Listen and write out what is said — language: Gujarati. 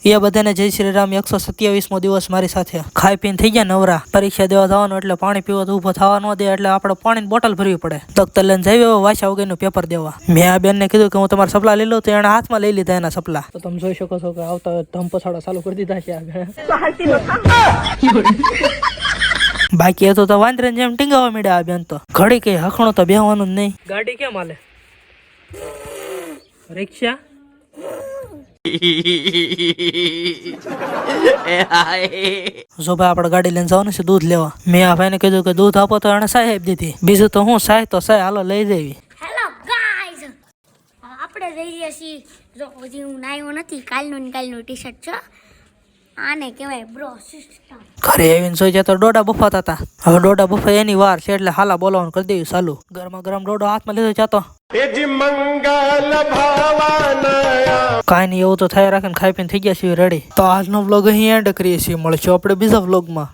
એ બધાને જય શ્રી રામ. 127મો દિવસ મારી સાથે. ખાઈ પીને થઈ ગયા નવરા. પરીક્ષા દેવા જવાનું એટલે પાણી પીવા તો ઊભો થવા ન દે એટલે આપણે પાણીની બોટલ ભરવી પડે. દફતર લઈને જઈએ વાંચ્યા વગરનું પેપર દેવા. મેં આ બેનને કીધું કે હું તમારા સપલા લઈ લઉં તો એના હાથમાં લઈ લીધા એના સપલા. તો તમે જોઈ શકો છો કે આવતા ધમ પછાડા ચાલુ કરી દીધા છે આગળ. બાકી હતો તો વાંદરે જેમ ટીંગાવા મળ્યા આ બેન તો. ઘડી કઈ હખણો તો બેહવાનું જ નહીં. ગાડી કેમ હાલે? રિક્ષા જો ભાઈ આપણે ગાડી લઈને જવાનું છે દૂધ લેવા. મેં આ ભાઈને કીધું કે દૂધ આપો તો એને સાહેબ આપી દીધી. બીજું તો હું સાહેબ તો સાહેબ હાલો લઈ જવી. હેલો ગાઈઝ, આપણે જઈ રહ્યા છીએ. જો હજી હું નાયો નથી. કાલનું ટી-શર્ટ છે. આને કહેવાય બ્રો સિસ્ટમ. ઘરે આવીને જોઈ જાય તો ડોડા બફાતા હતા. હવે ડોડા બફાય એની વાર છે એટલે હાલા બોલાવાનું કરી દેવી ચાલુ. ગરમા ગરમ ડોડો હાથમાં લીધો ચાતો. કાંઈ નહીં, એવું તો થાય રાખીને ખાઈ પીને થઈ ગયા છીએ રેડી. તો આજનો વ્લોગ અહીં એન્ડ કરીએ છીએ. મળીશું આપણે બીજા વ્લોગમાં.